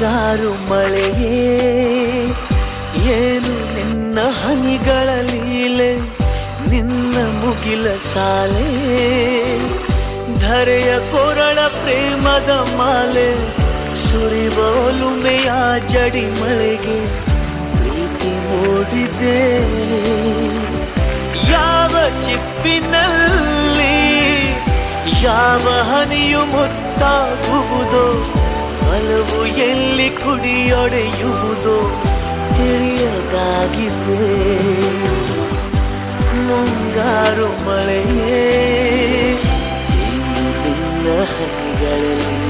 ಮುಂಗಾರು ಮಳೆಯೇ ಏನು ನಿನ್ನ ಹನಿಗಳ ಲೀಲೆ, ನಿನ್ನ ಮುಗಿಲ ಸಾಲೆ ಧರೆಯ ಕೊರಳ ಪ್ರೇಮದ ಮಾಲೆ, ಸುರಿವ ಒಲುಮೆಯ ಜಡಿ ಮಳೆಗೆ ಪ್ರೀತಿ ಮೂಡಿದೆ. ಯಾವ ಚಿಪ್ಪಿನಲ್ಲಿ ಯಾವ ಹನಿಯು ಮುತ್ತಾಗುವುದೋ, ಒಲವು ಎಲ್ಲಿ ಕುಡಿಯೊಡೆಯುವುದೋ ತಿಳಿಯದಾಗಿದೆ. ಮುಂಗಾರು ಮಳೆಯೇ ನಿನ್ನ ಹನಿಗಳಲ್ಲಿ